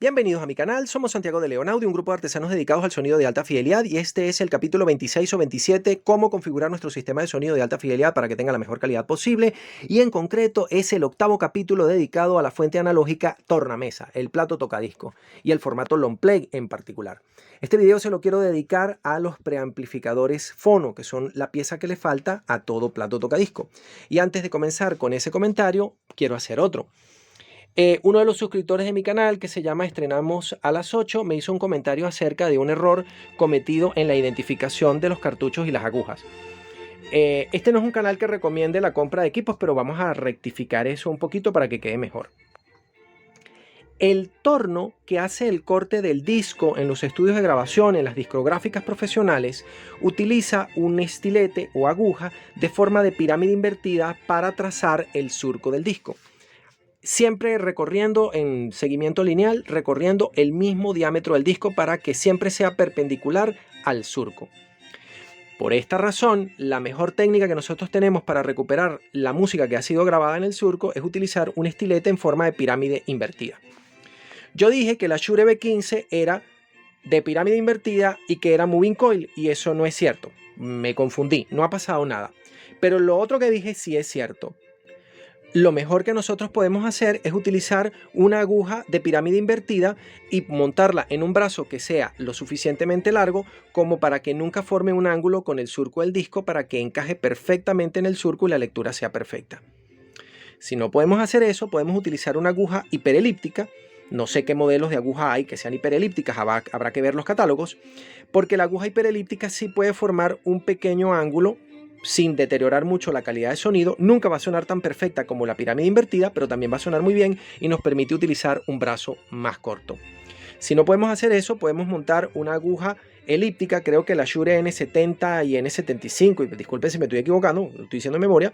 Bienvenidos a mi canal, somos Santiago de León Audio, un grupo de artesanos dedicados al sonido de alta fidelidad y este es el capítulo 26 o 27, cómo configurar nuestro sistema de sonido de alta fidelidad para que tenga la mejor calidad posible y en concreto es el octavo capítulo dedicado a la fuente analógica tornamesa, el plato tocadisco y el formato long play en particular. Este video se lo quiero dedicar a los preamplificadores fono, que son la pieza que le falta a todo plato tocadisco. Y antes de comenzar con ese comentario, quiero hacer otro. Uno de los suscriptores de mi canal, que se llama Estrenamos a las 8, me hizo un comentario acerca de un error cometido en la identificación de los cartuchos y las agujas. Este no es un canal que recomiende la compra de equipos, pero vamos a rectificar eso un poquito para que quede mejor. El torno que hace el corte del disco en los estudios de grabación, en las discográficas profesionales, utiliza un estilete o aguja de forma de pirámide invertida para trazar el surco del disco. Siempre recorriendo en seguimiento lineal, recorriendo el mismo diámetro del disco para que siempre sea perpendicular al surco. Por esta razón, la mejor técnica que nosotros tenemos para recuperar la música que ha sido grabada en el surco es utilizar un estilete en forma de pirámide invertida. Yo dije que la Shure B15 era de pirámide invertida y que era moving coil, y eso no es cierto. Me confundí, no ha pasado nada. Pero lo otro que dije sí es cierto. Lo mejor que nosotros podemos hacer es utilizar una aguja de pirámide invertida y montarla en un brazo que sea lo suficientemente largo como para que nunca forme un ángulo con el surco del disco, para que encaje perfectamente en el surco y la lectura sea perfecta. Si no podemos hacer eso, podemos utilizar una aguja hiperelíptica. No sé qué modelos de aguja hay que sean hiperelípticas, habrá que ver los catálogos, porque la aguja hiperelíptica sí puede formar un pequeño ángulo sin deteriorar mucho la calidad de sonido. Nunca va a sonar tan perfecta como la pirámide invertida, pero también va a sonar muy bien y nos permite utilizar un brazo más corto. Si no podemos hacer eso, podemos montar una aguja elíptica, creo que la Shure N70 y N75, y disculpen si me estoy equivocando, lo estoy diciendo de memoria,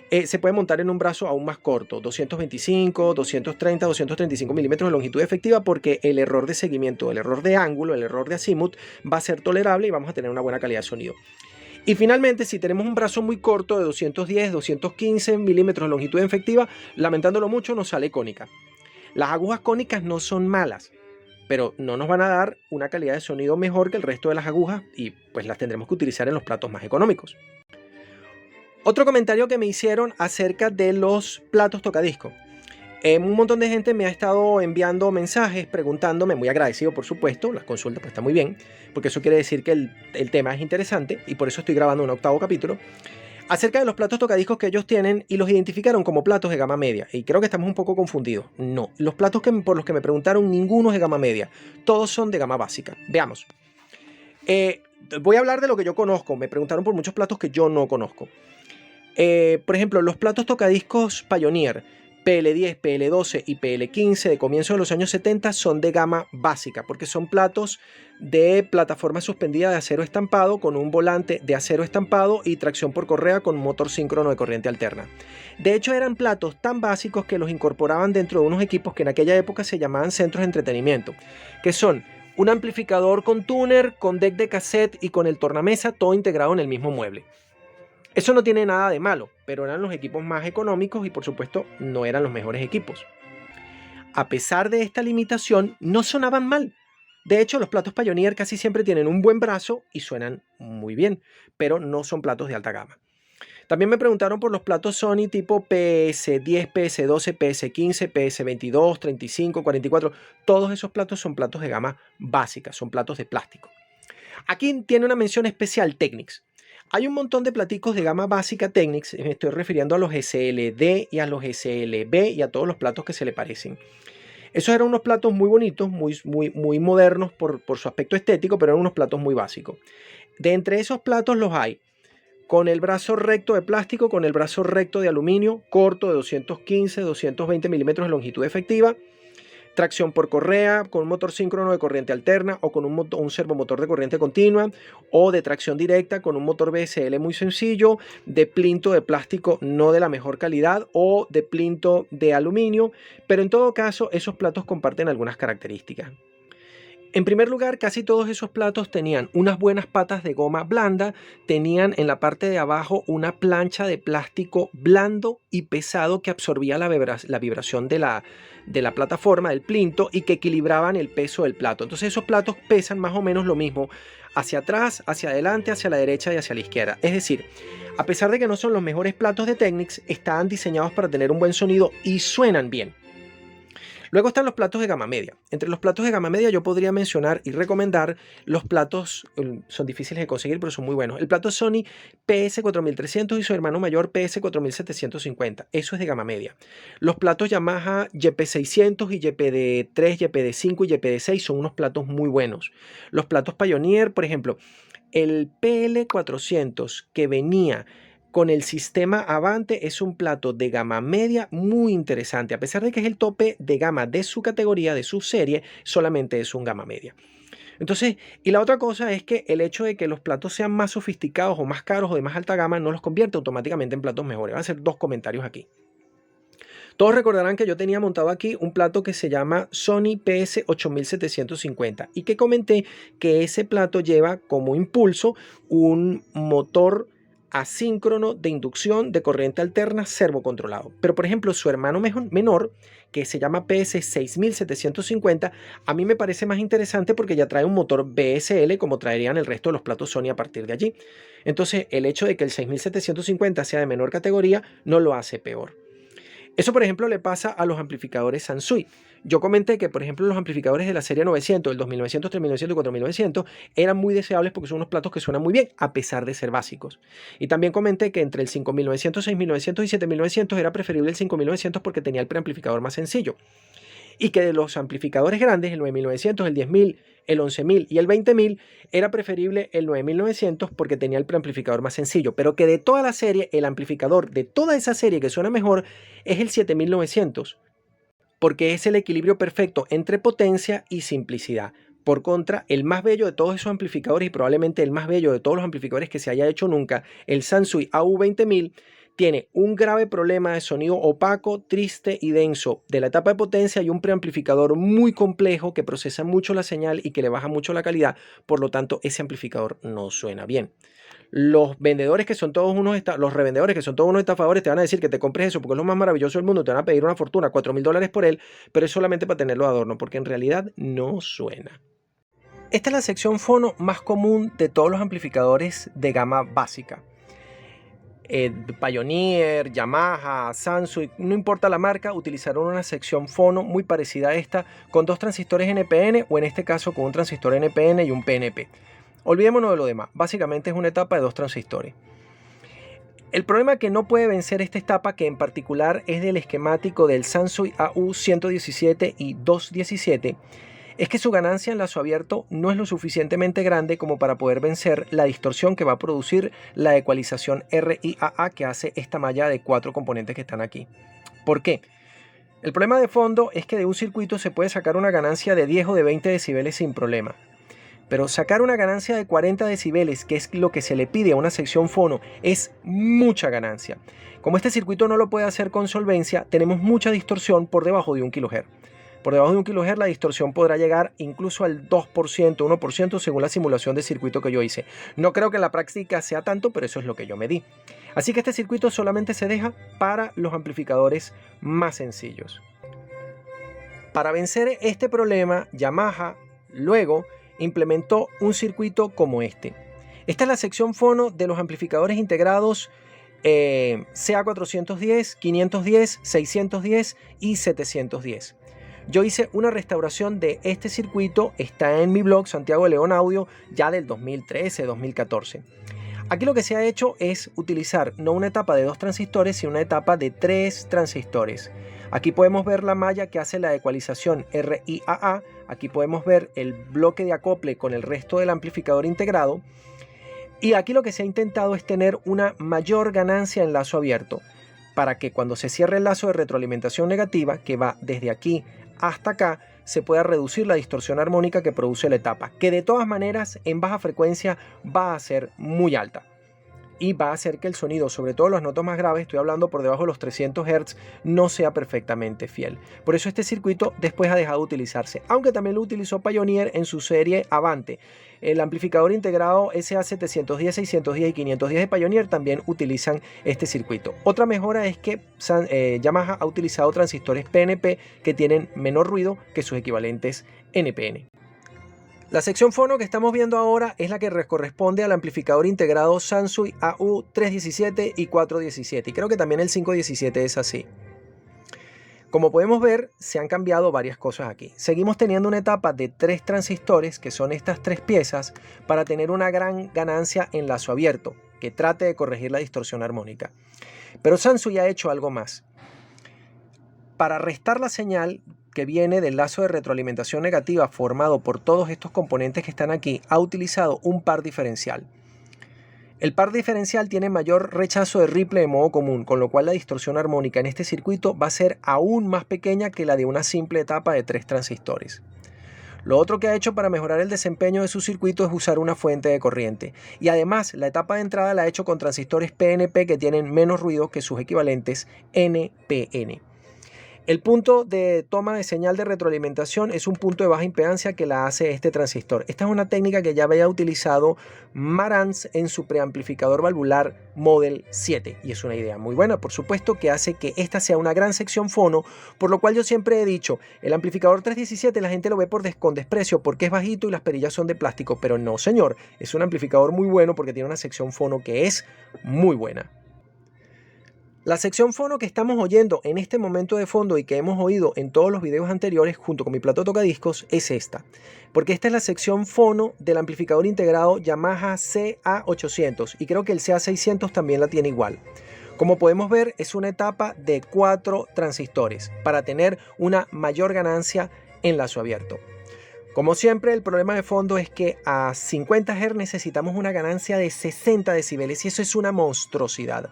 se puede montar en un brazo aún más corto, 225, 230, 235 milímetros de longitud efectiva, porque el error de seguimiento, el error de ángulo, el error de azimut va a ser tolerable y vamos a tener una buena calidad de sonido. Y finalmente, si tenemos un brazo muy corto de 210, 215 milímetros de longitud efectiva, lamentándolo mucho, nos sale cónica. Las agujas cónicas no son malas, pero no nos van a dar una calidad de sonido mejor que el resto de las agujas y pues las tendremos que utilizar en los platos más económicos. Otro comentario que me hicieron acerca de los platos tocadiscos. Un montón de gente me ha estado enviando mensajes preguntándome, muy agradecido por supuesto, las consultas pues está muy bien, porque eso quiere decir que el tema es interesante y por eso estoy grabando un octavo capítulo, acerca de los platos tocadiscos que ellos tienen y los identificaron como platos de gama media. Y creo que estamos un poco confundidos. No, los platos por los que me preguntaron, ninguno es de gama media, todos son de gama básica. Veamos. Voy a hablar de lo que yo conozco. Me preguntaron por muchos platos que yo no conozco. Por ejemplo, los platos tocadiscos Pioneer, PL10, PL12 y PL15 de comienzo de los años 70 son de gama básica, porque son platos de plataforma suspendida de acero estampado con un volante de acero estampado y tracción por correa con un motor síncrono de corriente alterna. De hecho, eran platos tan básicos que los incorporaban dentro de unos equipos que en aquella época se llamaban centros de entretenimiento, que son un amplificador con tuner, con deck de cassette y con el tornamesa, todo integrado en el mismo mueble. Eso no tiene nada de malo, pero eran los equipos más económicos y por supuesto no eran los mejores equipos. A pesar de esta limitación, no sonaban mal. De hecho, los platos Pioneer casi siempre tienen un buen brazo y suenan muy bien, pero no son platos de alta gama. También me preguntaron por los platos Sony tipo PS10, PS12, PS15, PS22, 35, 44. Todos esos platos son platos de gama básica, son platos de plástico. Aquí tiene una mención especial Technics. Hay un montón de platicos de gama básica Technics, me estoy refiriendo a los SLD y a los SLB y a todos los platos que se le parecen. Esos eran unos platos muy bonitos, muy modernos por su aspecto estético, pero eran unos platos muy básicos. De entre esos platos los hay con el brazo recto de plástico, con el brazo recto de aluminio, corto de 215, 220 milímetros de longitud efectiva, tracción por correa, con un motor síncrono de corriente alterna o con un servomotor de corriente continua, o de tracción directa con un motor BSL muy sencillo, de plinto de plástico no de la mejor calidad o de plinto de aluminio, pero en todo caso esos platos comparten algunas características. En primer lugar, casi todos esos platos tenían unas buenas patas de goma blanda, tenían en la parte de abajo una plancha de plástico blando y pesado que absorbía la vibración de la plataforma, del plinto, y que equilibraban el peso del plato. Entonces esos platos pesan más o menos lo mismo hacia atrás, hacia adelante, hacia la derecha y hacia la izquierda. Es decir, a pesar de que no son los mejores platos de Technics, están diseñados para tener un buen sonido y suenan bien. Luego están los platos de gama media. Entre los platos de gama media yo podría mencionar y recomendar los platos, son difíciles de conseguir pero son muy buenos. El plato Sony PS4300 y su hermano mayor PS4750. Eso es de gama media. Los platos Yamaha YP600 y YPD3, YPD5 y YPD6 son unos platos muy buenos. Los platos Pioneer, por ejemplo, el PL400 que venía con el sistema Avante es un plato de gama media muy interesante. A pesar de que es el tope de gama de su categoría, de su serie, solamente es un gama media. Entonces, y la otra cosa es que el hecho de que los platos sean más sofisticados o más caros o de más alta gama no los convierte automáticamente en platos mejores. Van a hacer dos comentarios aquí. Todos recordarán que yo tenía montado aquí un plato que se llama Sony PS8750 y que comenté que ese plato lleva como impulso un motor asíncrono de inducción de corriente alterna servocontrolado. Pero por ejemplo su hermano menor, que se llama PS6750, a mí me parece más interesante porque ya trae un motor BSL como traerían el resto de los platos Sony a partir de allí. Entonces el hecho de que el 6750 sea de menor categoría no lo hace peor. Eso, por ejemplo, le pasa a los amplificadores Sansui. Yo comenté que, por ejemplo, los amplificadores de la serie 900, el 2900, 3900 y 4900 eran muy deseables porque son unos platos que suenan muy bien, a pesar de ser básicos. Y también comenté que entre el 5900, 6900 y 7900 era preferible el 5900 porque tenía el preamplificador más sencillo. Y que de los amplificadores grandes, el 9900, el 10000, el 11000 y el 20000, era preferible el 9900 porque tenía el preamplificador más sencillo, pero que de toda la serie, el amplificador de toda esa serie que suena mejor es el 7900, porque es el equilibrio perfecto entre potencia y simplicidad. Por contra, el más bello de todos esos amplificadores y probablemente el más bello de todos los amplificadores que se haya hecho nunca, el Sansui AU20000, tiene un grave problema de sonido opaco, triste y denso de la etapa de potencia y un preamplificador muy complejo que procesa mucho la señal y que le baja mucho la calidad. Por lo tanto, ese amplificador no suena bien. Los vendedores que son todos los revendedores que son todos unos estafadores te van a decir que te compres eso porque es lo más maravilloso del mundo, te van a pedir una fortuna, $4000 por él, pero es solamente para tenerlo de adorno porque en realidad no suena. Esta es la sección fono más común de todos los amplificadores de gama básica. Pioneer, Yamaha, Sansui, no importa la marca, utilizaron una sección fono muy parecida a esta con dos transistores NPN o en este caso con un transistor NPN y un PNP. Olvidémonos de lo demás, básicamente es una etapa de dos transistores. El problema que no puede vencer esta etapa, que en particular es del esquemático del Sansui AU117 y 217, es que su ganancia en lazo abierto no es lo suficientemente grande como para poder vencer la distorsión que va a producir la ecualización RIAA que hace esta malla de 4 componentes que están aquí. ¿Por qué? El problema de fondo es que de un circuito se puede sacar una ganancia de 10 o de 20 decibeles sin problema. Pero sacar una ganancia de 40 decibeles, que es lo que se le pide a una sección fono, es mucha ganancia. Como este circuito no lo puede hacer con solvencia, tenemos mucha distorsión por debajo de 1 kHz. Por debajo de 1 kHz la distorsión podrá llegar incluso al 2%, 1% según la simulación de circuito que yo hice. No creo que en la práctica sea tanto, pero eso es lo que yo medí. Así que este circuito solamente se deja para los amplificadores más sencillos. Para vencer este problema, Yamaha luego implementó un circuito como este. Esta es la sección fono de los amplificadores integrados CA410, 510, 610 y 710. Yo hice una restauración de este circuito, está en mi blog Santiago de León Audio, ya del 2013-2014. Aquí lo que se ha hecho es utilizar no una etapa de 2 transistores, sino una etapa de 3 transistores. Aquí podemos ver la malla que hace la ecualización RIAA, aquí podemos ver el bloque de acople con el resto del amplificador integrado, y aquí lo que se ha intentado es tener una mayor ganancia en lazo abierto, para que cuando se cierre el lazo de retroalimentación negativa, que va desde aquí hasta acá, se pueda reducir la distorsión armónica que produce la etapa, que de todas maneras en baja frecuencia va a ser muy alta. y va a hacer que el sonido, sobre todo las notas más graves, estoy hablando por debajo de los 300 Hz, no sea perfectamente fiel. Por eso este circuito después ha dejado de utilizarse, aunque también lo utilizó Pioneer en su serie Avante. El amplificador integrado SA710, 610 y 510 de Pioneer también utilizan este circuito. Otra mejora es que Yamaha ha utilizado transistores PNP que tienen menor ruido que sus equivalentes NPN. La sección fono que estamos viendo ahora es la que corresponde al amplificador integrado Sansui AU317 y 417, y creo que también el 517 es así. Como podemos ver, se han cambiado varias cosas aquí. Seguimos teniendo una etapa de 3 transistores, que son estas 3 piezas, para tener una gran ganancia en lazo abierto, que trate de corregir la distorsión armónica. Pero Sansui ha hecho algo más. Para restar la señal que viene del lazo de retroalimentación negativa formado por todos estos componentes que están aquí, ha utilizado un par diferencial. El par diferencial tiene mayor rechazo de ripple de modo común, con lo cual la distorsión armónica en este circuito va a ser aún más pequeña que la de una simple etapa de 3 transistores. Lo otro que ha hecho para mejorar el desempeño de su circuito es usar una fuente de corriente. Y además, la etapa de entrada la ha hecho con transistores PNP que tienen menos ruido que sus equivalentes NPN. El punto de toma de señal de retroalimentación es un punto de baja impedancia que la hace este transistor. Esta es una técnica que ya había utilizado Marantz en su preamplificador valvular Model 7 y es una idea muy buena, por supuesto, que hace que esta sea una gran sección fono, por lo cual yo siempre he dicho, el amplificador 317 la gente lo ve con desprecio porque es bajito y las perillas son de plástico, pero no señor, es un amplificador muy bueno porque tiene una sección fono que es muy buena. La sección fono que estamos oyendo en este momento de fondo y que hemos oído en todos los videos anteriores junto con mi plato tocadiscos es esta, porque esta es la sección fono del amplificador integrado Yamaha CA800 y creo que el CA600 también la tiene igual. Como podemos ver, es una etapa de 4 transistores para tener una mayor ganancia en lazo abierto. Como siempre, el problema de fondo es que a 50 Hz necesitamos una ganancia de 60 decibeles y eso es una monstruosidad.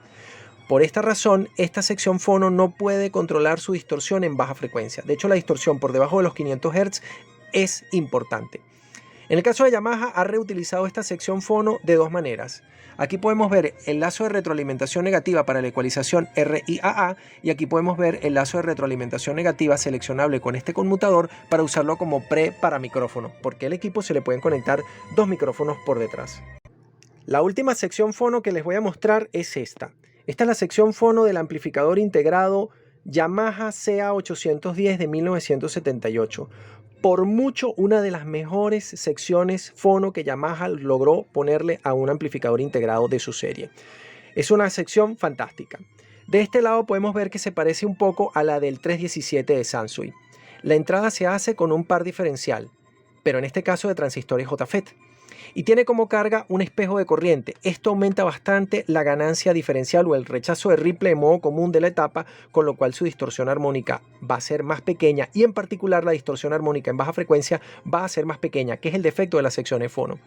Por esta razón, esta sección fono no puede controlar su distorsión en baja frecuencia. De hecho, la distorsión por debajo de los 500 Hz es importante. En el caso de Yamaha, ha reutilizado esta sección fono de 2 maneras. Aquí podemos ver el lazo de retroalimentación negativa para la ecualización RIAA y aquí podemos ver el lazo de retroalimentación negativa seleccionable con este conmutador para usarlo como pre para micrófono, porque al equipo se le pueden conectar 2 micrófonos por detrás. La última sección fono que les voy a mostrar es esta. Esta es la sección fono del amplificador integrado Yamaha CA810 de 1978. Por mucho una de las mejores secciones fono que Yamaha logró ponerle a un amplificador integrado de su serie. Es una sección fantástica. De este lado podemos ver que se parece un poco a la del 317 de Sansui. La entrada se hace con un par diferencial, pero en este caso de transistores JFET. Y tiene como carga un espejo de corriente. Esto aumenta bastante la ganancia diferencial o el rechazo de ripple de modo común de la etapa, con lo cual su distorsión armónica va a ser más pequeña y en particular la distorsión armónica en baja frecuencia va a ser más pequeña, que es el defecto de la sección de fono.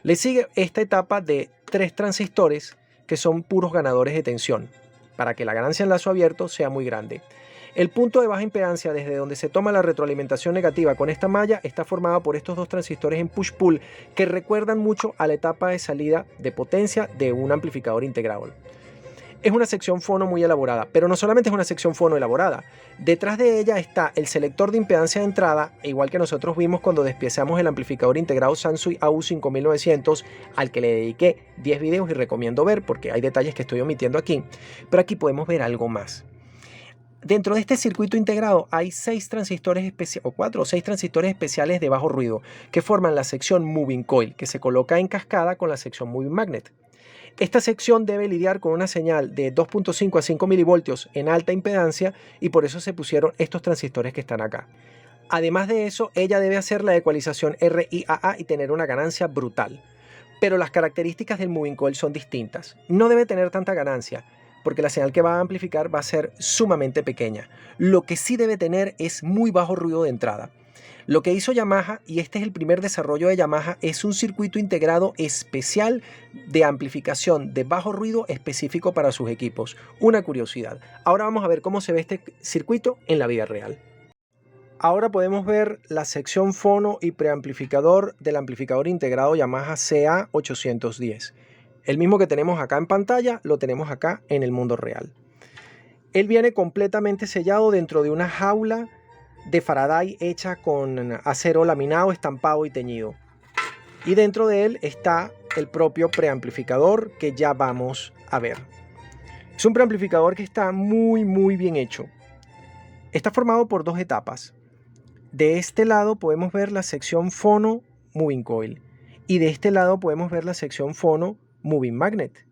Le sigue esta etapa de 3 transistores que son puros ganadores de tensión, para que la ganancia en lazo abierto sea muy grande. El punto de baja impedancia desde donde se toma la retroalimentación negativa con esta malla está formada por estos 2 transistores en push-pull que recuerdan mucho a la etapa de salida de potencia de un amplificador integrado. Es una sección fono muy elaborada, pero no solamente es una sección fono elaborada. Detrás de ella está el selector de impedancia de entrada, igual que nosotros vimos cuando despiezamos el amplificador integrado Sansui AU5900, al que le dediqué 10 videos y recomiendo ver porque hay detalles que estoy omitiendo aquí. Pero aquí podemos ver algo más. Dentro de este circuito integrado hay 6 transistores especiales, o 4 o 6 transistores especiales de bajo ruido, que forman la sección Moving Coil, que se coloca en cascada con la sección Moving Magnet. Esta sección debe lidiar con una señal de 2.5 a 5 milivoltios en alta impedancia y por eso se pusieron estos transistores que están acá. Además de eso, ella debe hacer la ecualización RIAA y tener una ganancia brutal. Pero las características del Moving Coil son distintas. No debe tener tanta ganancia, porque la señal que va a amplificar va a ser sumamente pequeña. Lo que sí debe tener es muy bajo ruido de entrada. Lo que hizo Yamaha, y este es el primer desarrollo de Yamaha, es un circuito integrado especial de amplificación de bajo ruido específico para sus equipos. Una curiosidad. Ahora vamos a ver cómo se ve este circuito en la vida real. Ahora podemos ver la sección fono y preamplificador del amplificador integrado Yamaha CA810. El mismo que tenemos acá en pantalla, lo tenemos acá en el mundo real. Él viene completamente sellado dentro de una jaula de Faraday hecha con acero laminado, estampado y teñido. Y dentro de él está el propio preamplificador que ya vamos a ver. Es un preamplificador que está muy bien hecho. Está formado por dos etapas. De este lado podemos ver la sección Phono Moving Coil y de este lado podemos ver la sección Phono Moving Magnet.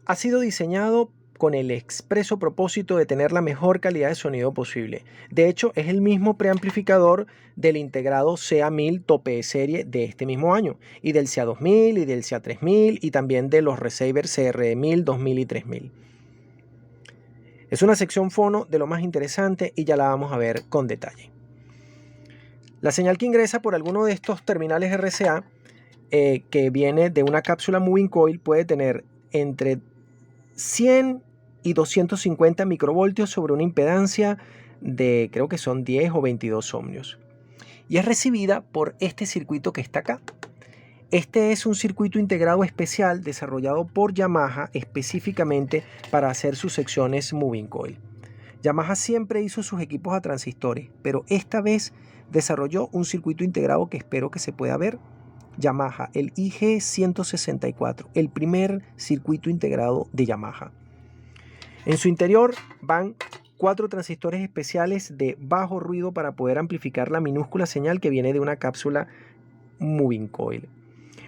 Ha sido diseñado con el expreso propósito de tener la mejor calidad de sonido posible. De hecho, es el mismo preamplificador del integrado CA1000 tope de serie de este mismo año, y del CA2000 y del CA3000 y también de los receivers CR1000, 2000 y 3000. Es una sección fono de lo más interesante y ya la vamos a ver con detalle. La señal que ingresa por alguno de estos terminales RCA que viene de una cápsula Moving Coil puede tener entre 100 y 250 microvoltios sobre una impedancia de, creo que son 10 o 22 ohmios. Y es recibida por este circuito que está acá. Este es un circuito integrado especial desarrollado por Yamaha específicamente para hacer sus secciones Moving Coil. Yamaha siempre hizo sus equipos a transistores, pero esta vez desarrolló un circuito integrado que espero que se pueda ver. Yamaha, el IG164, el primer circuito integrado de Yamaha. En su interior van 4 transistores especiales de bajo ruido para poder amplificar la minúscula señal que viene de una cápsula Moving Coil.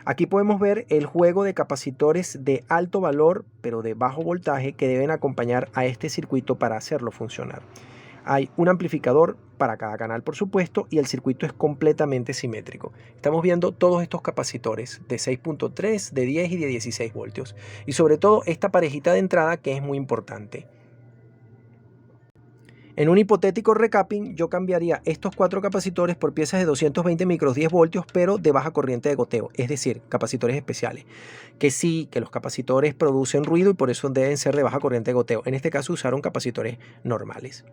Aquí podemos ver el juego de capacitores de alto valor pero de bajo voltaje que deben acompañar a este circuito para hacerlo funcionar. Hay un amplificador para cada canal, por supuesto, y el circuito es completamente simétrico. Estamos viendo todos estos capacitores de 6.3, de 10 y de 16 voltios. Y sobre todo esta parejita de entrada que es muy importante. En un hipotético recapping, yo cambiaría estos 4 capacitores por piezas de 220 micros 10 voltios, pero de baja corriente de goteo, es decir, capacitores especiales. Que sí, que los capacitores producen ruido y por eso deben ser de baja corriente de goteo. En este caso usaron capacitores normales.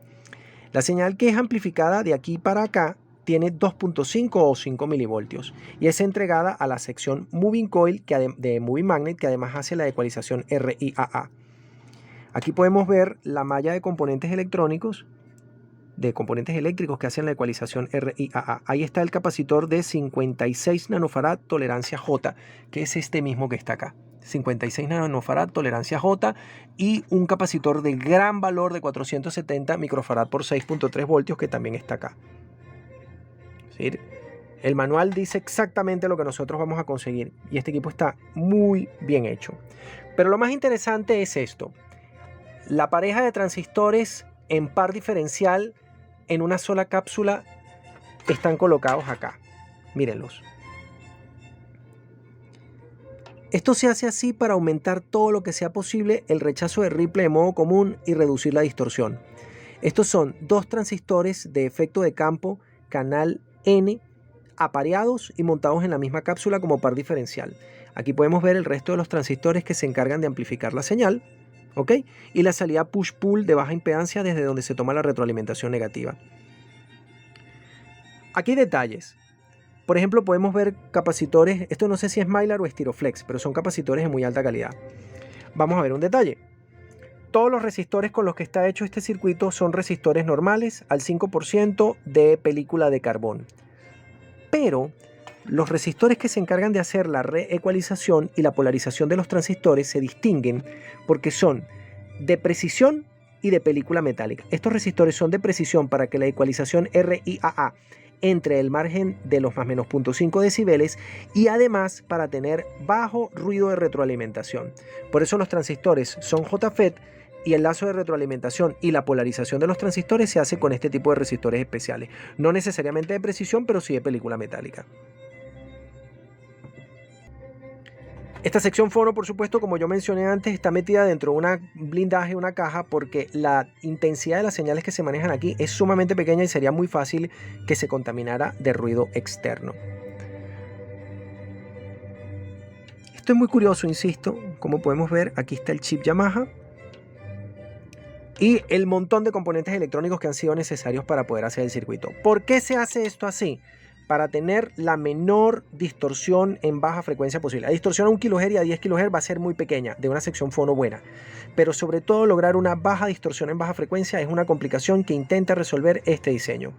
La señal que es amplificada de aquí para acá tiene 2.5 o 5 milivoltios y es entregada a la sección Moving Coil de Moving Magnet, que además hace la ecualización RIAA. Aquí podemos ver la malla de componentes electrónicos, de componentes eléctricos que hacen la ecualización RIAA. Ahí está el capacitor de 56 nanofarad tolerancia J, que es este mismo que está acá. 56 nanofarad tolerancia J y un capacitor de gran valor de 470 microfarad por 6.3 voltios que también está acá. ¿Sí? El manual dice exactamente lo que nosotros vamos a conseguir y este equipo está muy bien hecho. Pero lo más interesante es esto. La pareja de transistores en par diferencial en una sola cápsula están colocados acá. Mírenlos. Esto se hace así para aumentar todo lo que sea posible el rechazo de Ripple de modo común y reducir la distorsión. Estos son 2 transistores de efecto de campo canal N apareados y montados en la misma cápsula como par diferencial. Aquí podemos ver el resto de los transistores que se encargan de amplificar la señal, ¿ok? Y la salida push-pull de baja impedancia desde donde se toma la retroalimentación negativa. Aquí hay detalles. Por ejemplo, podemos ver capacitores, esto no sé si es Mylar o Styroflex, pero son capacitores de muy alta calidad. Vamos a ver un detalle. Todos los resistores con los que está hecho este circuito son resistores normales al 5% de película de carbón. Pero los resistores que se encargan de hacer la reecualización y la polarización de los transistores se distinguen porque son de precisión y de película metálica. Estos resistores son de precisión para que la ecualización RIAA entre el margen de los más menos 0.5 decibeles y además para tener bajo ruido de retroalimentación. Por eso los transistores son JFET y el lazo de retroalimentación y la polarización de los transistores se hace con este tipo de resistores especiales. No necesariamente de precisión, pero sí de película metálica. Esta sección fono, por supuesto, como yo mencioné antes, está metida dentro de un blindaje, una caja, porque la intensidad de las señales que se manejan aquí es sumamente pequeña y sería muy fácil que se contaminara de ruido externo. Esto es muy curioso, insisto. Como podemos ver, aquí está el chip Yamaha y el montón de componentes electrónicos que han sido necesarios para poder hacer el circuito. ¿Por qué se hace esto así? para tener la menor distorsión en baja frecuencia posible. La distorsión a 1 kHz y a 10 kHz va a ser muy pequeña, de una sección fono buena. Pero sobre todo lograr una baja distorsión en baja frecuencia es una complicación que intenta resolver este diseño.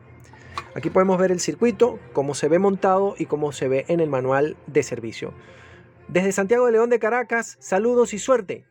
Aquí podemos ver el circuito, cómo se ve montado y cómo se ve en el manual de servicio. Desde Santiago de León de Caracas, saludos y suerte.